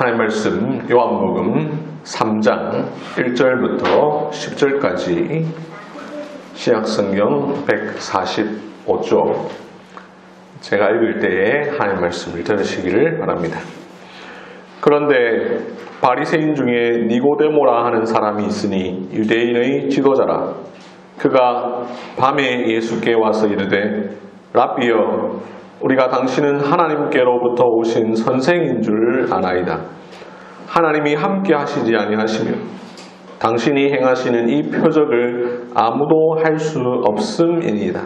하나님 말씀 요한복음 3장 1절부터 10절까지 신약성경 145쪽 제가 읽을 때에 하나님 말씀을 들으시기를 바랍니다. 그런데 바리새인 중에 니고데모라 하는 사람이 있으니 유대인의 지도자라. 그가 밤에 예수께 와서 이르되 랍비여 우리가 당신은 하나님께로부터 오신 선생인 줄 아나이다. 하나님이 함께 하시지 아니하시며 당신이 행하시는 이 표적을 아무도 할 수 없음이니이다.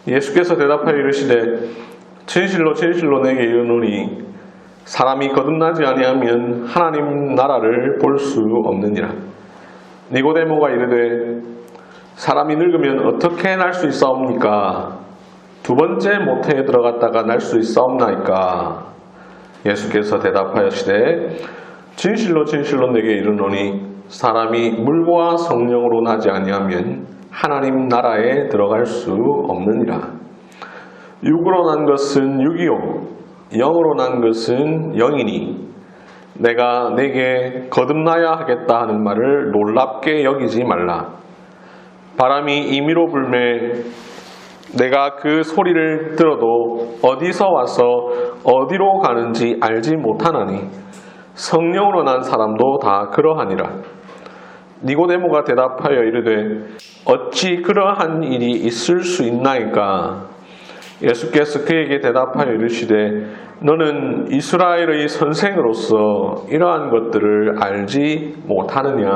예수께서 대답하여 이르시되 진실로 진실로 내게 이르노니 사람이 거듭나지 아니하면 하나님 나라를 볼 수 없느니라. 니고데모가 이르되 사람이 늙으면 어떻게 날 수 있사옵니까? 두 번째 모태에 들어갔다가 날 수 있사옵나이까? 예수께서 대답하시되 진실로 진실로 내게 이르노니 사람이 물과 성령으로 나지 아니하면 하나님 나라에 들어갈 수 없느니라. 육으로 난 것은 육이요 영으로 난 것은 영이니 내가 내게 거듭나야 하겠다 하는 말을 놀랍게 여기지 말라. 바람이 임의로 불매 내가 그 소리를 들어도 어디서 와서 어디로 가는지 알지 못하나니 성령으로 난 사람도 다 그러하니라. 니고데모가 대답하여 이르되 어찌 그러한 일이 있을 수 있나이까? 예수께서 그에게 대답하여 이르시되 너는 이스라엘의 선생으로서 이러한 것들을 알지 못하느냐.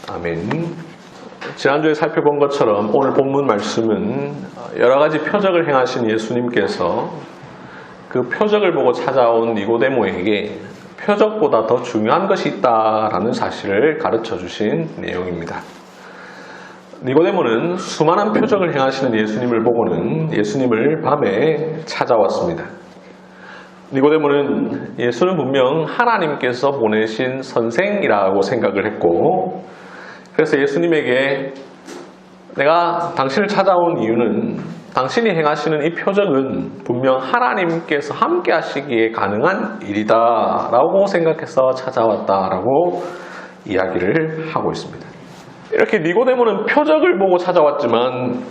아멘. 지난주에 살펴본 것처럼 오늘 본문 말씀은 여러 가지 표적을 행하신 예수님께서 그 표적을 보고 찾아온 니고데모에게 표적보다 더 중요한 것이 있다라는 사실을 가르쳐 주신 내용입니다. 니고데모는 수많은 표적을 행하시는 예수님을 보고는 예수님을 밤에 찾아왔습니다. 니고데모는 예수는 분명 하나님께서 보내신 선생이라고 생각을 했고, 그래서 예수님에게 내가 당신을 찾아온 이유는 당신이 행하시는 이 표적은 분명 하나님께서 함께 하시기에 가능한 일이다 라고 생각해서 찾아왔다라고 이야기를 하고 있습니다. 이렇게 니고데모는 표적을 보고 찾아왔지만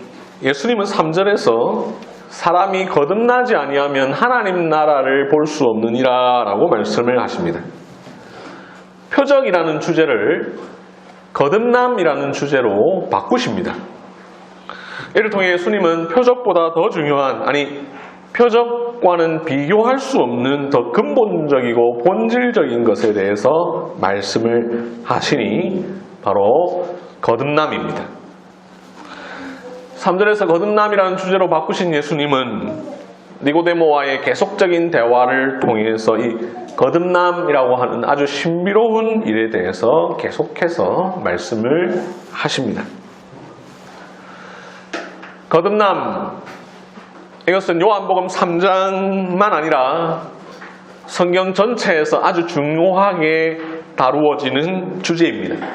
예수님은 3절에서 사람이 거듭나지 아니하면 하나님 나라를 볼 수 없느니라 라고 말씀을 하십니다. 표적이라는 주제를 거듭남이라는 주제로 바꾸십니다. 이를 통해 예수님은 표적보다 더 중요한, 표적과는 비교할 수 없는 더 근본적이고 본질적인 것에 대해서 말씀을 하시니 바로 거듭남입니다. 3절에서 거듭남이라는 주제로 바꾸신 예수님은 니고데모와의 계속적인 대화를 통해서 이 거듭남이라고 하는 아주 신비로운 일에 대해서 계속해서 말씀을 하십니다. 거듭남, 이것은 요한복음 3장만 아니라 성경 전체에서 아주 중요하게 다루어지는 주제입니다.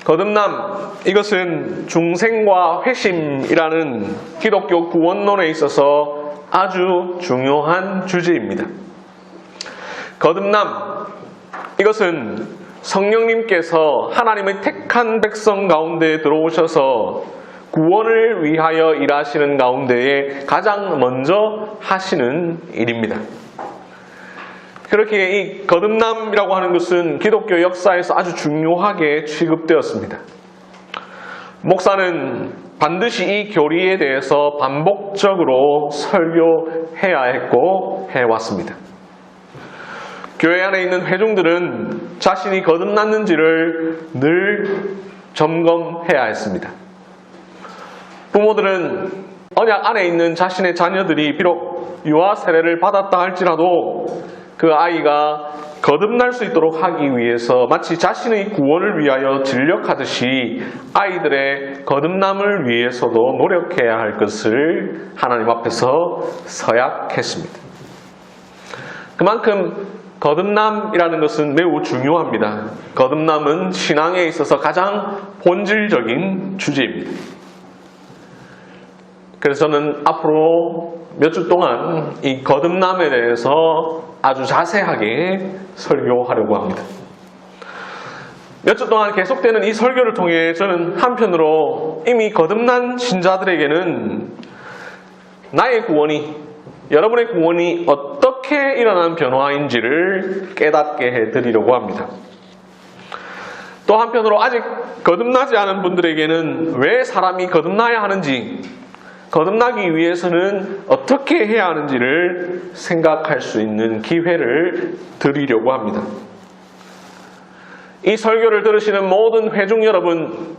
거듭남, 이것은 중생과 회심이라는 기독교 구원론에 있어서 아주 중요한 주제입니다. 거듭남, 이것은 성령님께서 하나님의 택한 백성 가운데 들어오셔서 구원을 위하여 일하시는 가운데에 가장 먼저 하시는 일입니다. 그렇게 이 거듭남이라고 하는 것은 기독교 역사에서 아주 중요하게 취급되었습니다. 목사는 반드시 이 교리에 대해서 반복적으로 설교해야 했고 해왔습니다. 교회 안에 있는 회중들은 자신이 거듭났는지를 늘 점검해야 했습니다. 부모들은 언약 안에 있는 자신의 자녀들이 비록 유아 세례를 받았다 할지라도 그 아이가 거듭날 수 있도록 하기 위해서 마치 자신의 구원을 위하여 진력하듯이 아이들의 거듭남을 위해서도 노력해야 할 것을 하나님 앞에서 서약했습니다. 그만큼 거듭남이라는 것은 매우 중요합니다. 거듭남은 신앙에 있어서 가장 본질적인 주제입니다. 그래서 저는 앞으로 몇 주 동안 이 거듭남에 대해서 아주 자세하게 설교하려고 합니다. 몇 주 동안 계속되는 이 설교를 통해 저는 한편으로 이미 거듭난 신자들에게는 나의 구원이, 여러분의 구원이 어떻게 일어난 변화인지를 깨닫게 해드리려고 합니다. 또 한편으로 아직 거듭나지 않은 분들에게는 왜 사람이 거듭나야 하는지, 거듭나기 위해서는 어떻게 해야 하는지를 생각할 수 있는 기회를 드리려고 합니다. 이 설교를 들으시는 모든 회중 여러분,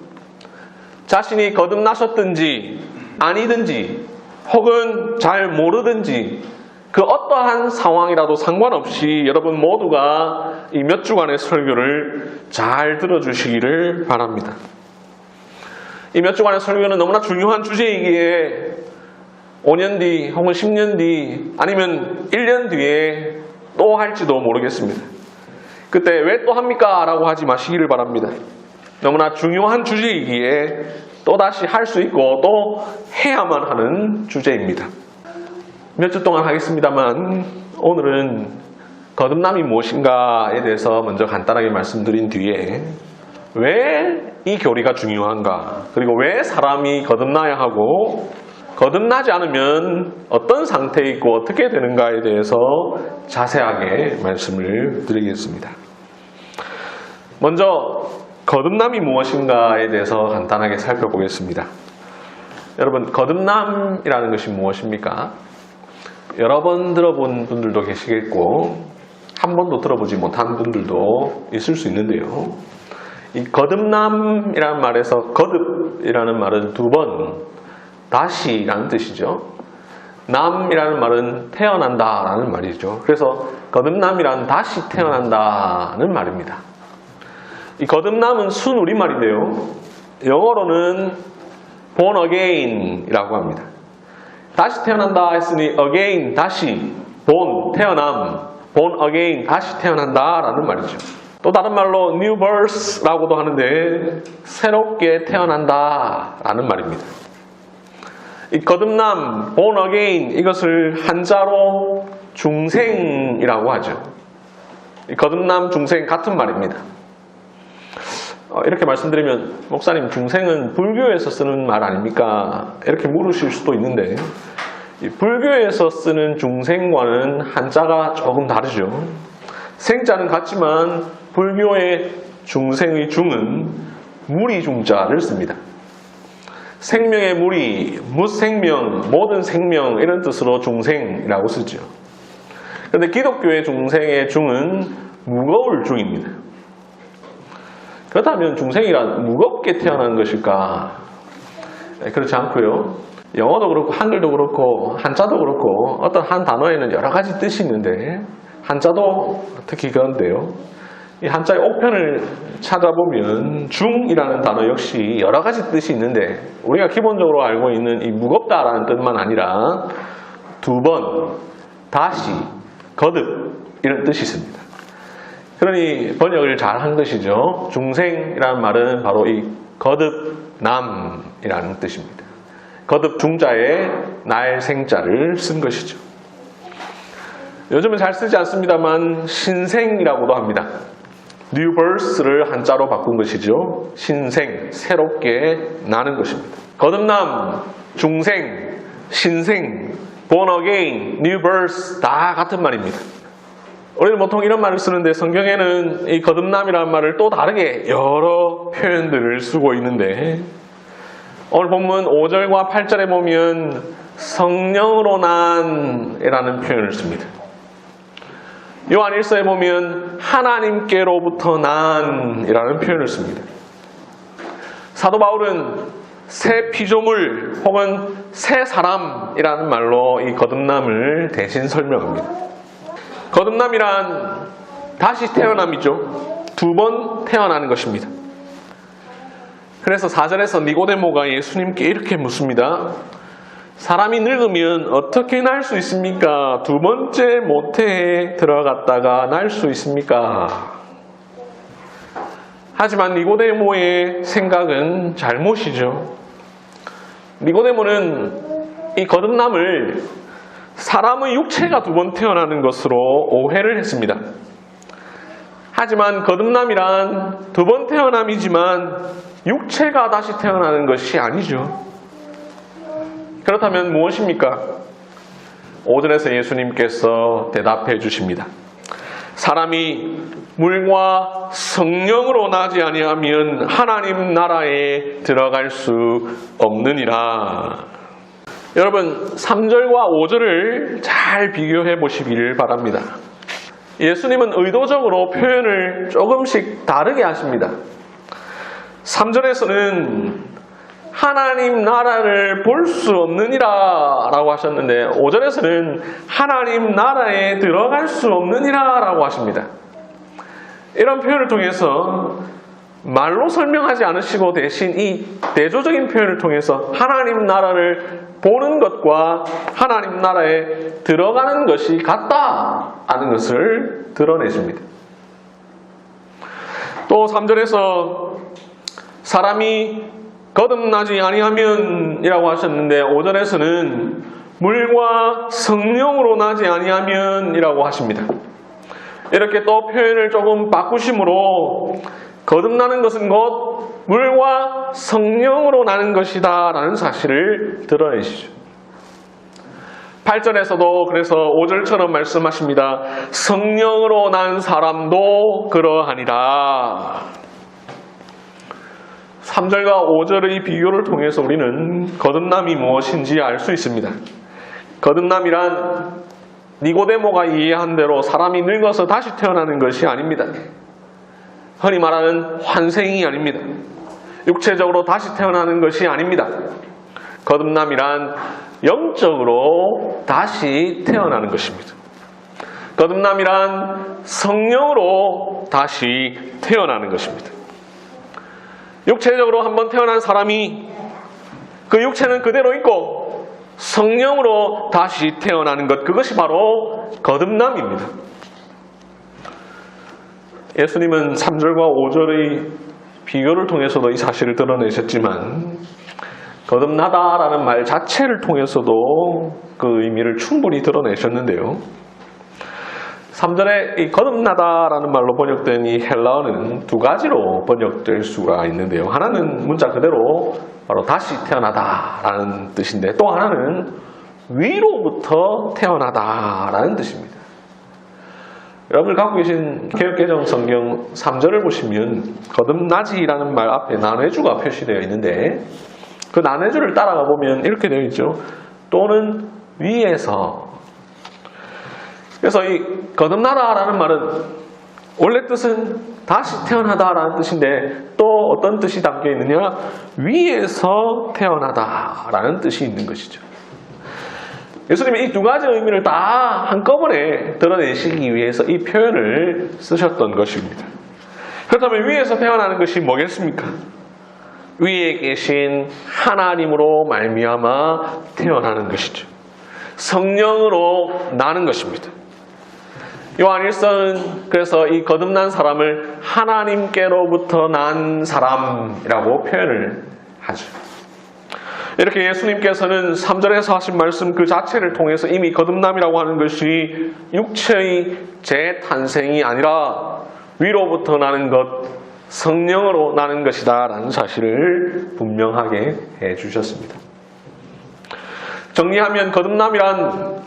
자신이 거듭나셨든지 아니든지 혹은 잘 모르든지 그 어떠한 상황이라도 상관없이 여러분 모두가 이 몇 주간의 설교를 잘 들어주시기를 바랍니다. 이 몇 주간의 설교는 너무나 중요한 주제이기에 5년 뒤 혹은 10년 뒤 아니면 1년 뒤에 또 할지도 모르겠습니다. 그때 왜 또 합니까? 라고 하지 마시기를 바랍니다. 너무나 중요한 주제이기에 또다시 할 수 있고 또 해야만 하는 주제입니다. 몇 주 동안 하겠습니다만 오늘은 거듭남이 무엇인가에 대해서 먼저 간단하게 말씀드린 뒤에 왜 이 교리가 중요한가, 그리고 왜 사람이 거듭나야 하고 거듭나지 않으면 어떤 상태에 있고 어떻게 되는가에 대해서 자세하게 말씀을 드리겠습니다. 먼저 거듭남이 무엇인가에 대해서 간단하게 살펴보겠습니다. 여러분, 거듭남이라는 것이 무엇입니까? 여러 번 들어본 분들도 계시겠고 한 번도 들어보지 못한 분들도 있을 수 있는데요. 이 거듭남이라는 말에서 거듭이라는 말은 두 번, 다시라는 뜻이죠. 남이라는 말은 태어난다라는 말이죠. 그래서 거듭남이란 다시 태어난다는 말입니다. 이 거듭남은 순우리말인데요. 영어로는 born again이라고 합니다. 다시 태어난다 했으니 again, 다시, born, 태어남, born again, 다시 태어난다라는 말이죠. 또 다른 말로 new birth라고도 하는데 새롭게 태어난다라는 말입니다. 이 거듭남, born again, 이것을 한자로 중생이라고 하죠. 이 거듭남, 중생 같은 말입니다. 이렇게 말씀드리면 목사님, 중생은 불교에서 쓰는 말 아닙니까? 이렇게 물으실 수도 있는데 이 불교에서 쓰는 중생과는 한자가 조금 다르죠. 생자는 같지만 불교의 중생의 중은 무리중자를 씁니다. 생명의 무리, 무생명, 모든 생명 이런 뜻으로 중생이라고 쓰죠. 그런데 기독교의 중생의 중은 무거울 중입니다. 그렇다면 중생이란 무겁게 태어난 것일까? 그렇지 않고요. 영어도 그렇고 한글도 그렇고 한자도 그렇고 어떤 한 단어에는 여러 가지 뜻이 있는데 한자도 특히 그런데요. 이 한자의 옥편을 찾아보면 중이라는 단어 역시 여러 가지 뜻이 있는데 우리가 기본적으로 알고 있는 이 무겁다라는 뜻만 아니라 두 번, 다시, 거듭 이런 뜻이 있습니다. 그러니 번역을 잘 한 것이죠. 중생이라는 말은 바로 이 거듭남이라는 뜻입니다. 거듭 중자에 날 생자를 쓴 것이죠. 요즘은 잘 쓰지 않습니다만 신생이라고도 합니다. New birth를 한자로 바꾼 것이죠. 신생, 새롭게 나는 것입니다. 거듭남, 중생, 신생, born again, new birth 다 같은 말입니다. 우리는 보통 이런 말을 쓰는데 성경에는 이 거듭남이라는 말을 또 다르게 여러 표현들을 쓰고 있는데 오늘 본문 5절과 8절에 보면 성령으로 난이라는 표현을 씁니다. 요한 1서에 보면 하나님께로부터 난이라는 표현을 씁니다. 사도 바울은 새 피조물 혹은 새 사람이라는 말로 이 거듭남을 대신 설명합니다. 거듭남이란 다시 태어남이죠. 두 번 태어나는 것입니다. 그래서 4절에서 니고데모가 예수님께 이렇게 묻습니다. 사람이 늙으면 어떻게 날 수 있습니까? 두 번째 모태에 들어갔다가 날 수 있습니까? 하지만 니고데모의 생각은 잘못이죠. 니고데모는 이 거듭남을 사람의 육체가 두 번 태어나는 것으로 오해를 했습니다. 하지만 거듭남이란 두 번 태어남이지만 육체가 다시 태어나는 것이 아니죠. 그렇다면 무엇입니까? 5절에서 예수님께서 대답해 주십니다. 사람이 물과 성령으로 나지 아니하면 하나님 나라에 들어갈 수 없느니라. 여러분, 3절과 5절을 잘 비교해 보시기를 바랍니다. 예수님은 의도적으로 표현을 조금씩 다르게 하십니다. 3절에서는 하나님 나라를 볼 수 없느니라 라고 하셨는데 5절에서는 하나님 나라에 들어갈 수 없느니라 라고 하십니다. 이런 표현을 통해서 말로 설명하지 않으시고 대신 이 대조적인 표현을 통해서 하나님 나라를 보는 것과 하나님 나라에 들어가는 것이 같다는 것을 드러내십니다. 또 3절에서 사람이 거듭나지 아니하면 이라고 하셨는데 5절에서는 물과 성령으로 나지 아니하면 이라고 하십니다. 이렇게 또 표현을 조금 바꾸심으로 거듭나는 것은 곧 물과 성령으로 나는 것이다 라는 사실을 드러내시죠. 8절에서도 그래서 5절처럼 말씀하십니다. 성령으로 난 사람도 그러하니라. 3절과 5절의 비교를 통해서 우리는 거듭남이 무엇인지 알 수 있습니다. 거듭남이란 니고데모가 이해한 대로 사람이 늙어서 다시 태어나는 것이 아닙니다. 흔히 말하는 환생이 아닙니다. 육체적으로 다시 태어나는 것이 아닙니다. 거듭남이란 영적으로 다시 태어나는 것입니다. 거듭남이란 성령으로 다시 태어나는 것입니다. 육체적으로 한번 태어난 사람이 그 육체는 그대로 있고 성령으로 다시 태어나는 것, 그것이 바로 거듭남입니다. 예수님은 3절과 5절의 비교를 통해서도 이 사실을 드러내셨지만 거듭나다라는 말 자체를 통해서도 그 의미를 충분히 드러내셨는데요. 3절에 이 거듭나다라는 말로 번역된 이 헬라어는 두 가지로 번역될 수가 있는데요. 하나는 문자 그대로 바로 다시 태어나다라는 뜻인데 또 하나는 위로부터 태어나다라는 뜻입니다. 여러분이 갖고 계신 개역개정 성경 3절을 보시면 거듭나지라는 말 앞에 나뇌주가 표시되어 있는데 그 나뇌주를 따라가 보면 이렇게 되어 있죠. 또는 위에서. 그래서 이 거듭나다라는 말은 원래 뜻은 다시 태어나다라는 뜻인데 또 어떤 뜻이 담겨 있느냐? 위에서 태어나다라는 뜻이 있는 것이죠. 예수님이 이 두 가지 의미를 다 한꺼번에 드러내시기 위해서 이 표현을 쓰셨던 것입니다. 그렇다면 위에서 태어나는 것이 뭐겠습니까? 위에 계신 하나님으로 말미암아 태어나는 것이죠. 성령으로 나는 것입니다. 요한 1서는 그래서 이 거듭난 사람을 하나님께로부터 난 사람이라고 표현을 하죠. 이렇게 예수님께서는 3절에서 하신 말씀 그 자체를 통해서 이미 거듭남이라고 하는 것이 육체의 재탄생이 아니라 위로부터 나는 것, 성령으로 나는 것이다 라는 사실을 분명하게 해주셨습니다. 정리하면 거듭남이란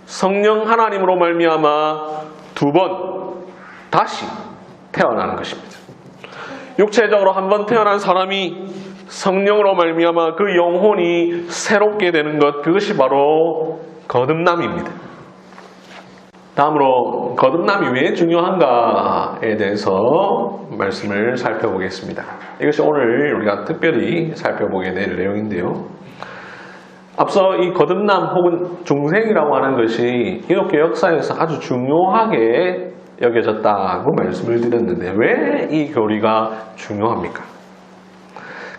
성령 하나님으로 말미암아 두 번 다시 태어나는 것입니다. 육체적으로 한 번 태어난 사람이 성령으로 말미암아 그 영혼이 새롭게 되는 것, 그것이 바로 거듭남입니다. 다음으로 거듭남이 왜 중요한가에 대해서 말씀을 살펴보겠습니다. 이것이 오늘 우리가 특별히 살펴보게 될 내용인데요. 앞서 이 거듭남 혹은 중생이라고 하는 것이 기독교 역사에서 아주 중요하게 여겨졌다고 말씀을 드렸는데 왜 이 교리가 중요합니까?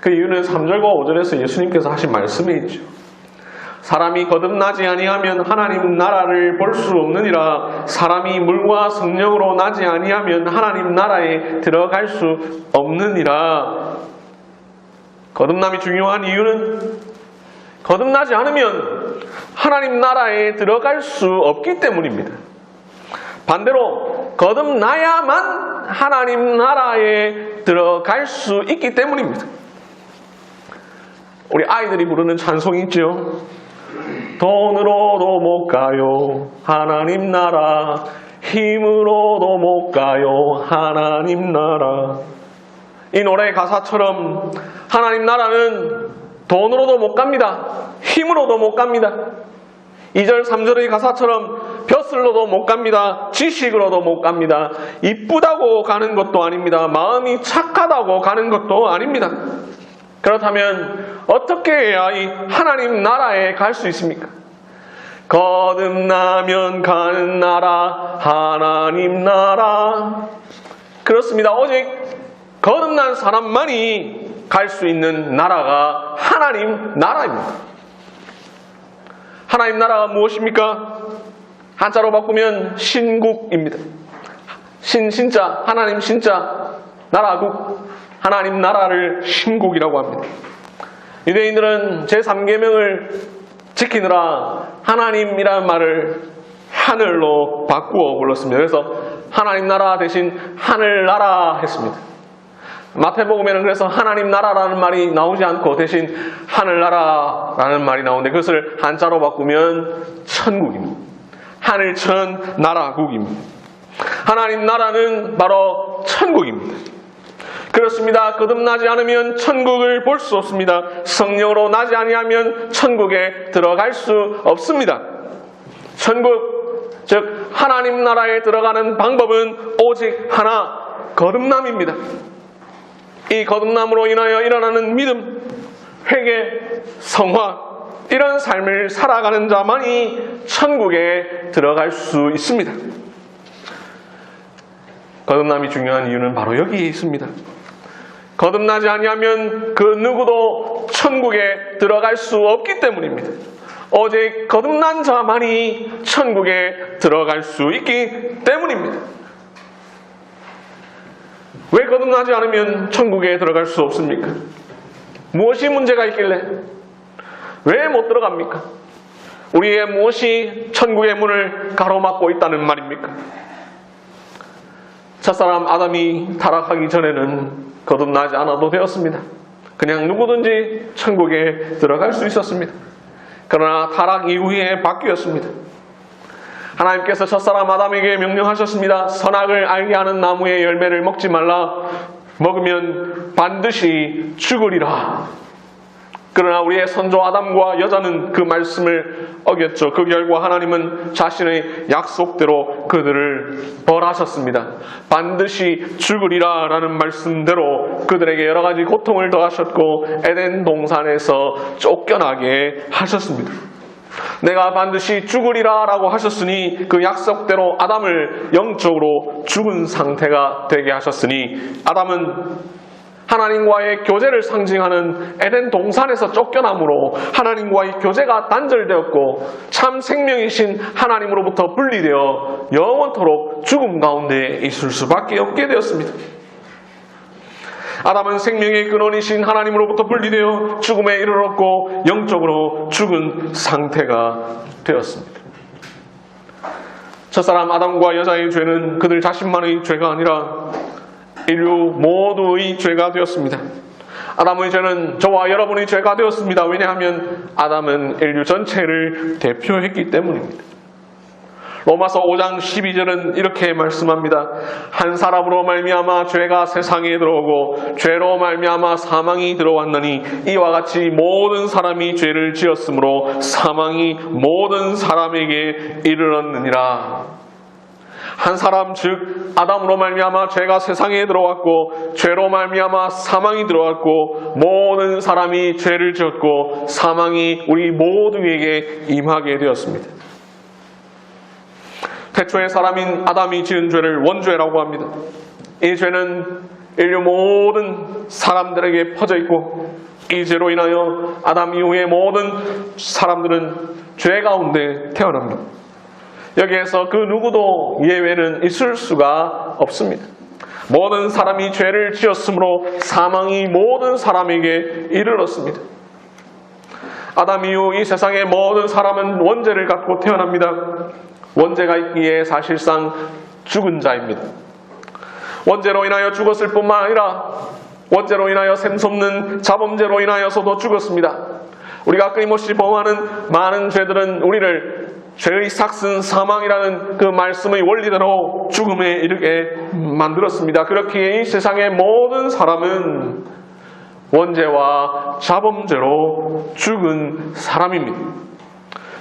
그 이유는 3절과 5절에서 예수님께서 하신 말씀이 있죠. 사람이 거듭나지 아니하면 하나님 나라를 볼 수 없느니라. 사람이 물과 성령으로 나지 아니하면 하나님 나라에 들어갈 수 없느니라. 거듭남이 중요한 이유는 거듭나지 않으면 하나님 나라에 들어갈 수 없기 때문입니다. 반대로 거듭나야만 하나님 나라에 들어갈 수 있기 때문입니다. 우리 아이들이 부르는 찬송이 있죠. 돈으로도 못 가요 하나님 나라, 힘으로도 못 가요 하나님 나라. 이 노래의 가사처럼 하나님 나라는 돈으로도 못 갑니다. 힘으로도 못 갑니다. 2절 3절의 가사처럼 벼슬로도 못 갑니다. 지식으로도 못 갑니다. 이쁘다고 가는 것도 아닙니다. 마음이 착하다고 가는 것도 아닙니다. 그렇다면 어떻게 해야 이 하나님 나라에 갈 수 있습니까? 거듭나면 가는 나라 하나님 나라. 그렇습니다. 오직 거듭난 사람만이 갈 수 있는 나라가 하나님 나라입니다. 하나님 나라가 무엇입니까? 한자로 바꾸면 신국입니다. 신자, 하나님 신자, 나라국, 하나님 나라를 신국이라고 합니다. 유대인들은 제3계명을 지키느라 하나님이라는 말을 하늘로 바꾸어 불렀습니다. 그래서 하나님 나라 대신 하늘나라 했습니다. 마태복음에는 그래서 하나님 나라라는 말이 나오지 않고 대신 하늘나라라는 말이 나오는데 그것을 한자로 바꾸면 천국입니다. 하늘천 나라국입니다. 하나님 나라는 바로 천국입니다. 그렇습니다. 거듭나지 않으면 천국을 볼 수 없습니다. 성령으로 나지 아니하면 천국에 들어갈 수 없습니다. 천국, 즉 하나님 나라에 들어가는 방법은 오직 하나, 거듭남입니다. 이 거듭남으로 인하여 일어나는 믿음, 회개, 성화, 이런 삶을 살아가는 자만이 천국에 들어갈 수 있습니다. 거듭남이 중요한 이유는 바로 여기에 있습니다. 거듭나지 아니하면 그 누구도 천국에 들어갈 수 없기 때문입니다. 오직 거듭난 자만이 천국에 들어갈 수 있기 때문입니다. 왜 거듭나지 않으면 천국에 들어갈 수 없습니까? 무엇이 문제가 있길래? 왜 못 들어갑니까? 우리의 무엇이 천국의 문을 가로막고 있다는 말입니까? 첫사람 아담이 타락하기 전에는 거듭나지 않아도 되었습니다. 그냥 누구든지 천국에 들어갈 수 있었습니다. 그러나 타락 이후에 바뀌었습니다. 하나님께서 첫사람 아담에게 명령하셨습니다. 선악을 알게 하는 나무의 열매를 먹지 말라. 먹으면 반드시 죽으리라. 그러나 우리의 선조 아담과 여자는 그 말씀을 어겼죠. 그 결과 하나님은 자신의 약속대로 그들을 벌하셨습니다. 반드시 죽으리라 라는 말씀대로 그들에게 여러 가지 고통을 더하셨고 에덴 동산에서 쫓겨나게 하셨습니다. 내가 반드시 죽으리라 라고 하셨으니 그 약속대로 아담을 영적으로 죽은 상태가 되게 하셨으니 아담은 하나님과의 교제를 상징하는 에덴 동산에서 쫓겨남으로 하나님과의 교제가 단절되었고 참 생명이신 하나님으로부터 분리되어 영원토록 죽음 가운데 있을 수밖에 없게 되었습니다. 아담은 생명의 근원이신 하나님으로부터 분리되어 죽음에 이르렀고 영적으로 죽은 상태가 되었습니다. 첫사람 아담과 여자의 죄는 그들 자신만의 죄가 아니라 인류 모두의 죄가 되었습니다. 아담의 죄는 저와 여러분의 죄가 되었습니다. 왜냐하면 아담은 인류 전체를 대표했기 때문입니다. 로마서 5장 12절은 이렇게 말씀합니다. 한 사람으로 말미암아 죄가 세상에 들어오고 죄로 말미암아 사망이 들어왔느니 이와 같이 모든 사람이 죄를 지었으므로 사망이 모든 사람에게 이르렀느니라. 한 사람 즉 아담으로 말미암아 죄가 세상에 들어왔고 죄로 말미암아 사망이 들어왔고 모든 사람이 죄를 지었고 사망이 우리 모두에게 임하게 되었습니다. 태초의 사람인 아담이 지은 죄를 원죄라고 합니다. 이 죄는 인류 모든 사람들에게 퍼져 있고 이 죄로 인하여 아담 이후의 모든 사람들은 죄 가운데 태어납니다. 여기에서 그 누구도 예외는 있을 수가 없습니다. 모든 사람이 죄를 지었으므로 사망이 모든 사람에게 이르렀습니다. 아담 이후 이 세상의 모든 사람은 원죄를 갖고 태어납니다. 원죄가 있기에 사실상 죽은 자입니다. 원죄로 인하여 죽었을 뿐만 아니라 원죄로 인하여 샘솟는 자범죄로 인하여서도 죽었습니다. 우리가 끊임없이 범하는 많은 죄들은 우리를 죄의 삭슨 사망이라는 그 말씀의 원리대로 죽음에 이르게 만들었습니다. 그렇기에 이 세상의 모든 사람은 원죄와 자범죄로 죽은 사람입니다.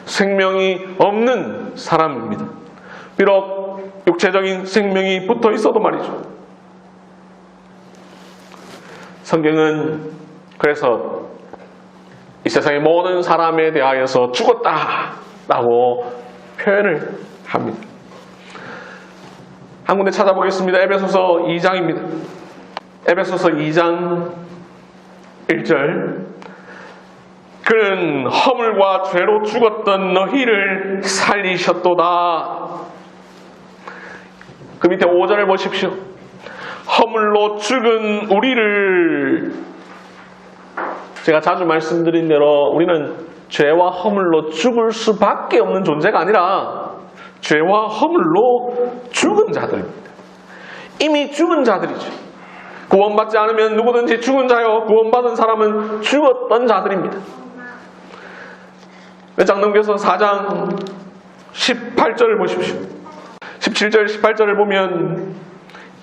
생명이 없는 사람입니다. 비록 육체적인 생명이 붙어 있어도 말이죠. 성경은 그래서 이 세상의 모든 사람에 대하여서 죽었다라고 표현을 합니다. 한 군데 찾아보겠습니다. 에베소서 2장입니다. 에베소서 2장 1절. 그는 허물과 죄로 죽었던 너희를 살리셨도다. 그 밑에 5절을 보십시오. 허물로 죽은 우리를, 제가 자주 말씀드린 대로 우리는 죄와 허물로 죽을 수밖에 없는 존재가 아니라 죄와 허물로 죽은 자들입니다. 이미 죽은 자들이죠. 구원받지 않으면 누구든지 죽은 자요, 구원받은 사람은 죽었던 자들입니다. 장로께서 4장 18절을 보십시오. 17절 18절을 보면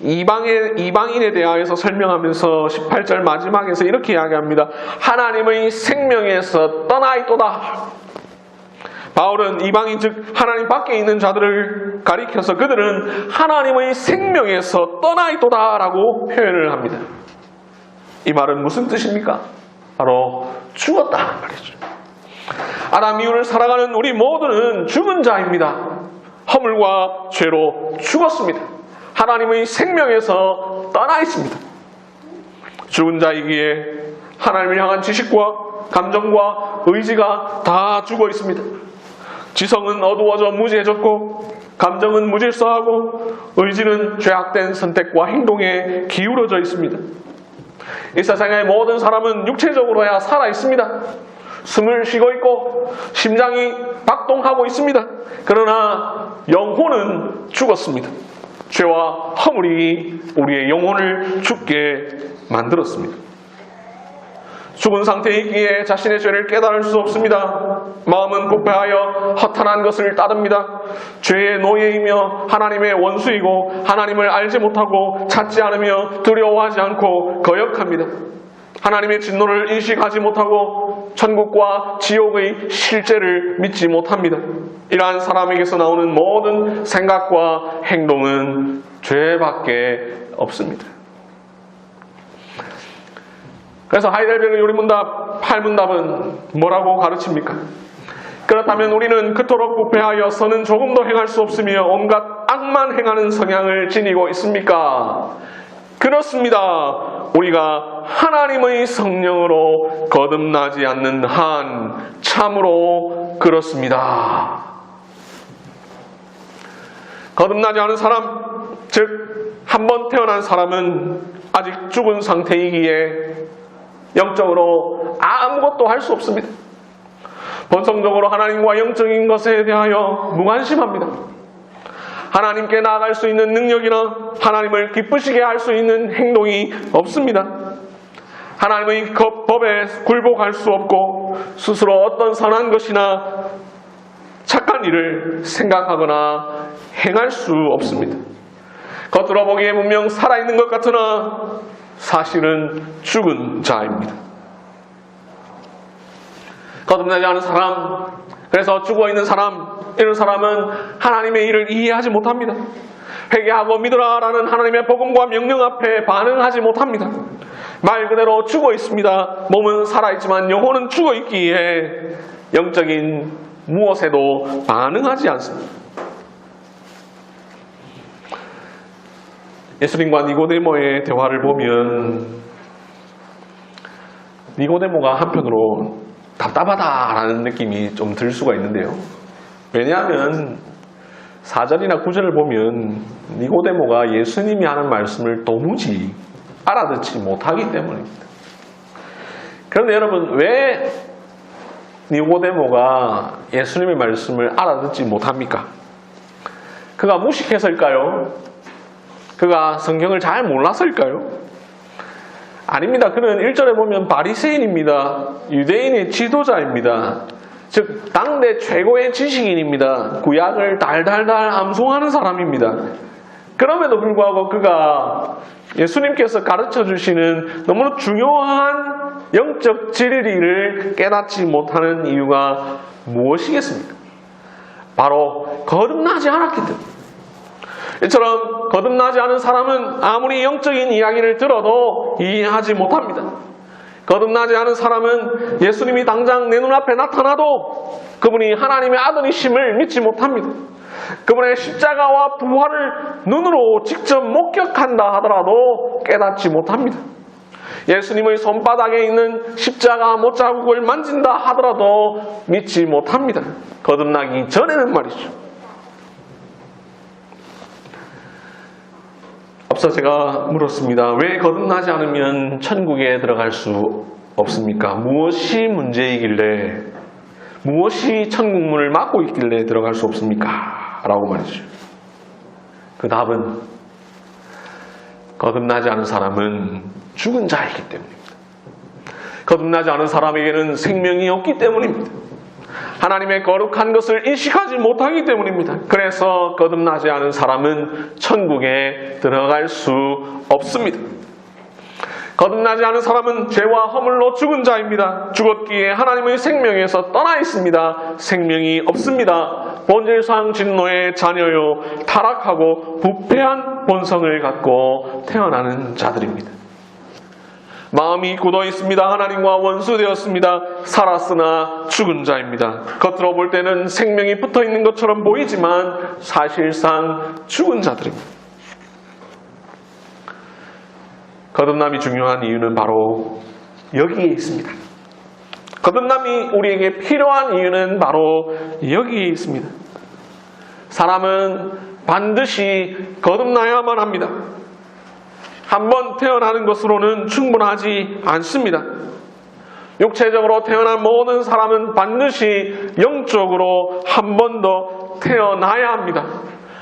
이방인에 대하여서 설명하면서 18절 마지막에서 이렇게 이야기합니다. 하나님의 생명에서 떠나있도다. 바울은 이방인 즉 하나님 밖에 있는 자들을 가리켜서 그들은 하나님의 생명에서 떠나있도다 라고 표현을 합니다. 이 말은 무슨 뜻입니까? 바로 죽었다 말이죠. 아담 이후를 살아가는 우리 모두는 죽은 자입니다. 허물과 죄로 죽었습니다. 하나님의 생명에서 떠나 있습니다. 죽은 자이기에 하나님을 향한 지식과 감정과 의지가 다 죽어 있습니다. 지성은 어두워져 무지해졌고 감정은 무질서하고 의지는 죄악된 선택과 행동에 기울어져 있습니다. 이 세상의 모든 사람은 육체적으로야 살아 있습니다. 숨을 쉬고 있고 심장이 박동하고 있습니다. 그러나 영혼은 죽었습니다. 죄와 허물이 우리의 영혼을 죽게 만들었습니다. 죽은 상태에 있기에 자신의 죄를 깨달을 수 없습니다. 마음은 부패하여 허탄한 것을 따릅니다. 죄의 노예이며 하나님의 원수이고 하나님을 알지 못하고 찾지 않으며 두려워하지 않고 거역합니다. 하나님의 진노를 인식하지 못하고 천국과 지옥의 실제를 믿지 못합니다. 이러한 사람에게서 나오는 모든 생각과 행동은 죄밖에 없습니다. 그래서 하이델베르 요리문답 8문답은 뭐라고 가르칩니까? 그렇다면 우리는 그토록 부패하여 선은 조금도 행할 수 없으며 온갖 악만 행하는 성향을 지니고 있습니까? 그렇습니다. 우리가 하나님의 성령으로 거듭나지 않는 한 참으로 그렇습니다. 거듭나지 않은 사람, 즉 한 번 태어난 사람은 아직 죽은 상태이기에 영적으로 아무것도 할 수 없습니다. 본성적으로 하나님과 영적인 것에 대하여 무관심합니다. 하나님께 나아갈 수 있는 능력이나 하나님을 기쁘시게 할 수 있는 행동이 없습니다. 하나님의 법에 굴복할 수 없고 스스로 어떤 선한 것이나 착한 일을 생각하거나 행할 수 없습니다. 겉으로 보기에 분명 살아있는 것 같으나 사실은 죽은 자입니다. 거듭나지 않은 사람, 그래서 죽어있는 사람, 이런 사람은 하나님의 일을 이해하지 못합니다. 회개하고 믿으라라는 하나님의 복음과 명령 앞에 반응하지 못합니다. 말 그대로 죽어 있습니다. 몸은 살아있지만 영혼은 죽어 있기에 영적인 무엇에도 반응하지 않습니다. 예수님과 니고데모의 대화를 보면 니고데모가 한편으로 답답하다라는 느낌이 좀 들 수가 있는데요. 왜냐하면 4절이나 9절을 보면 니고데모가 예수님이 하는 말씀을 도무지 알아듣지 못하기 때문입니다. 그런데 여러분, 왜 니고데모가 예수님의 말씀을 알아듣지 못합니까? 그가 무식해서일까요? 그가 성경을 잘 몰라서일까요? 아닙니다. 그는 1절에 보면 바리새인입니다. 유대인의 지도자입니다. 즉 당대 최고의 지식인입니다. 구약을 달달달 암송하는 사람입니다. 그럼에도 불구하고 그가 예수님께서 가르쳐 주시는 너무나 중요한 영적 진리를 깨닫지 못하는 이유가 무엇이겠습니까? 바로 거듭나지 않았기 때문입니다. 이처럼 거듭나지 않은 사람은 아무리 영적인 이야기를 들어도 이해하지 못합니다. 거듭나지 않은 사람은 예수님이 당장 내 눈앞에 나타나도 그분이 하나님의 아들이심을 믿지 못합니다. 그분의 십자가와 부활을 눈으로 직접 목격한다 하더라도 깨닫지 못합니다. 예수님의 손바닥에 있는 십자가 못자국을 만진다 하더라도 믿지 못합니다. 거듭나기 전에는 말이죠. 앞서 제가 물었습니다. 왜 거듭나지 않으면 천국에 들어갈 수 없습니까? 무엇이 문제이길래, 무엇이 천국문을 막고 있길래 들어갈 수 없습니까? 라고 말이죠. 그 답은 거듭나지 않은 사람은 죽은 자이기 때문입니다. 거듭나지 않은 사람에게는 생명이 없기 때문입니다. 하나님의 거룩한 것을 인식하지 못하기 때문입니다. 그래서 거듭나지 않은 사람은 천국에 들어갈 수 없습니다. 거듭나지 않은 사람은 죄와 허물로 죽은 자입니다. 죽었기에 하나님의 생명에서 떠나 있습니다. 생명이 없습니다. 본질상 진노의 자녀요, 타락하고 부패한 본성을 갖고 태어나는 자들입니다. 마음이 굳어 있습니다. 하나님과 원수되었습니다. 살았으나 죽은 자입니다. 겉으로 볼 때는 생명이 붙어 있는 것처럼 보이지만 사실상 죽은 자들입니다. 거듭남이 중요한 이유는 바로 여기에 있습니다. 거듭남이 우리에게 필요한 이유는 바로 여기에 있습니다. 사람은 반드시 거듭나야만 합니다. 한번 태어나는 것으로는 충분하지 않습니다. 육체적으로 태어난 모든 사람은 반드시 영적으로 한 번 더 태어나야 합니다.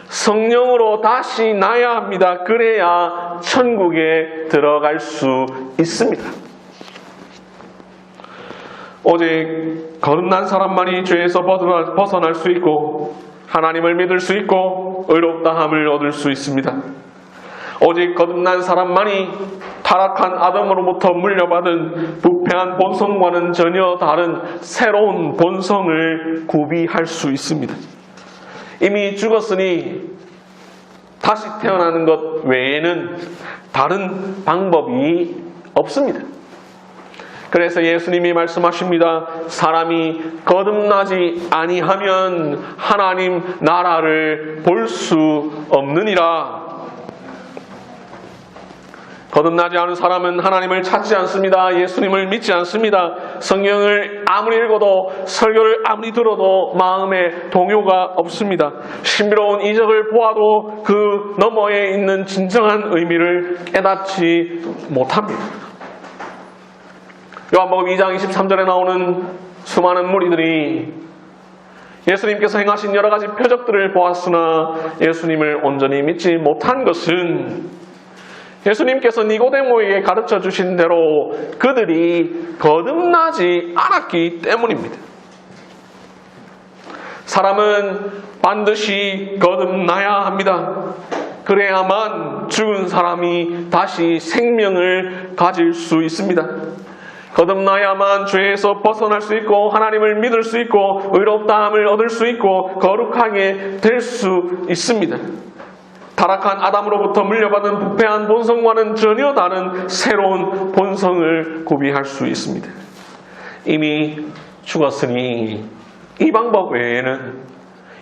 성령으로 다시 나야 합니다. 그래야 천국에 들어갈 수 있습니다. 오직 거듭난 사람만이 죄에서 벗어날 수 있고 하나님을 믿을 수 있고 의롭다함을 얻을 수 있습니다. 오직 거듭난 사람만이 타락한 아담으로부터 물려받은 부패한 본성과는 전혀 다른 새로운 본성을 구비할 수 있습니다. 이미 죽었으니 다시 태어나는 것 외에는 다른 방법이 없습니다. 그래서 예수님이 말씀하십니다. 사람이 거듭나지 아니하면 하나님 나라를 볼 수 없느니라. 거듭나지 않은 사람은 하나님을 찾지 않습니다. 예수님을 믿지 않습니다. 성경을 아무리 읽어도 설교를 아무리 들어도 마음에 동요가 없습니다. 신비로운 이적을 보아도 그 너머에 있는 진정한 의미를 깨닫지 못합니다. 요한복음 2장 23절에 나오는 수많은 무리들이 예수님께서 행하신 여러 가지 표적들을 보았으나 예수님을 온전히 믿지 못한 것은 예수님께서 니고데모에게 가르쳐 주신 대로 그들이 거듭나지 않았기 때문입니다. 사람은 반드시 거듭나야 합니다. 그래야만 죽은 사람이 다시 생명을 가질 수 있습니다. 거듭나야만 죄에서 벗어날 수 있고 하나님을 믿을 수 있고 의롭다함을 얻을 수 있고 거룩하게 될 수 있습니다. 타락한 아담으로부터 물려받은 부패한 본성과는 전혀 다른 새로운 본성을 구비할 수 있습니다. 이미 죽었으니 이 방법 외에는,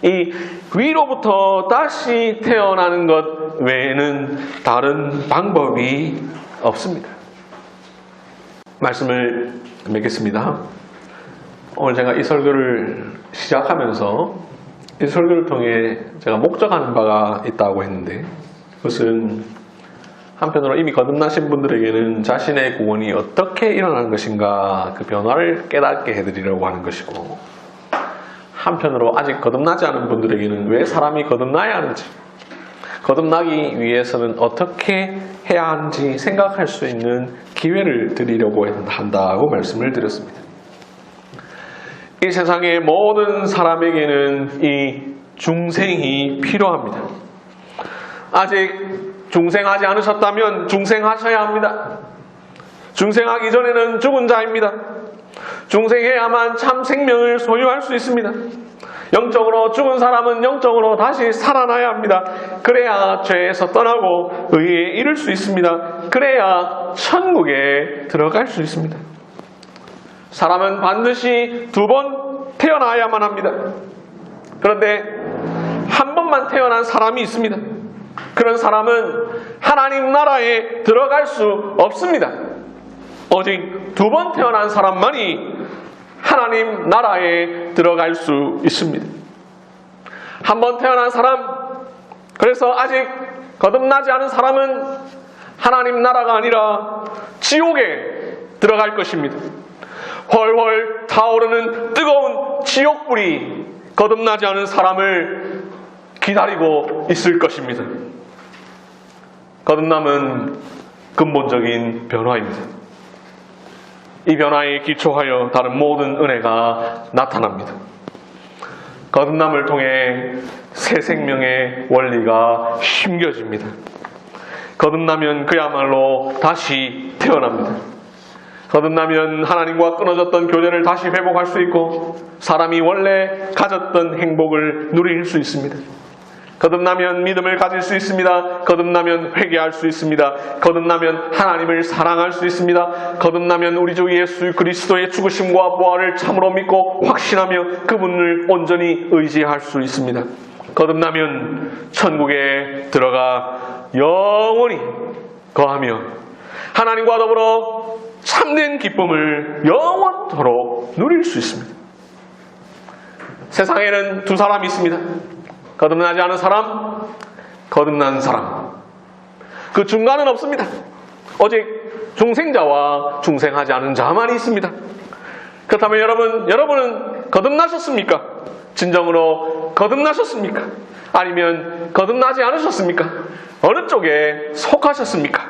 이 위로부터 다시 태어나는 것 외에는 다른 방법이 없습니다. 말씀을 맺겠습니다. 오늘 제가 이 설교를 시작하면서 이 설교를 통해 제가 목적하는 바가 있다고 했는데, 그것은 한편으로 이미 거듭나신 분들에게는 자신의 구원이 어떻게 일어나는 것인가 그 변화를 깨닫게 해드리려고 하는 것이고, 한편으로 아직 거듭나지 않은 분들에게는 왜 사람이 거듭나야 하는지, 거듭나기 위해서는 어떻게 해야 하는지 생각할 수 있는 기회를 드리려고 한다고 말씀을 드렸습니다. 이 세상의 모든 사람에게는 이 중생이 필요합니다. 아직 중생하지 않으셨다면 중생하셔야 합니다. 중생하기 전에는 죽은 자입니다. 중생해야만 참 생명을 소유할 수 있습니다. 영적으로 죽은 사람은 영적으로 다시 살아나야 합니다. 그래야 죄에서 떠나고 의에 이를 수 있습니다. 그래야 천국에 들어갈 수 있습니다. 사람은 반드시 2번 태어나야만 합니다. 그런데 한 번만 태어난 사람이 있습니다. 그런 사람은 하나님 나라에 들어갈 수 없습니다. 오직 2번 태어난 사람만이 하나님 나라에 들어갈 수 있습니다. 한 번 태어난 사람, 그래서 아직 거듭나지 않은 사람은 하나님 나라가 아니라 지옥에 들어갈 것입니다. 훨훨 타오르는 뜨거운 지옥불이 거듭나지 않은 사람을 기다리고 있을 것입니다. 거듭남은 근본적인 변화입니다. 이 변화에 기초하여 다른 모든 은혜가 나타납니다. 거듭남을 통해 새 생명의 원리가 심겨집니다. 거듭나면 그야말로 다시 태어납니다. 거듭나면 하나님과 끊어졌던 교제를 다시 회복할 수 있고 사람이 원래 가졌던 행복을 누릴 수 있습니다. 거듭나면 믿음을 가질 수 있습니다. 거듭나면 회개할 수 있습니다. 거듭나면 하나님을 사랑할 수 있습니다. 거듭나면 우리 주 예수 그리스도의 죽으심과 부활을 참으로 믿고 확신하며 그분을 온전히 의지할 수 있습니다. 거듭나면 천국에 들어가 영원히 거하며 하나님과 더불어 참된 기쁨을 영원토록 누릴 수 있습니다. 세상에는 2 사람이 있습니다. 거듭나지 않은 사람, 거듭난 사람. 그 중간은 없습니다. 오직 중생자와 중생하지 않은 자만이 있습니다. 그렇다면 여러분은 거듭나셨습니까? 진정으로 거듭나셨습니까? 아니면 거듭나지 않으셨습니까? 어느 쪽에 속하셨습니까?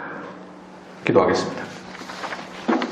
기도하겠습니다.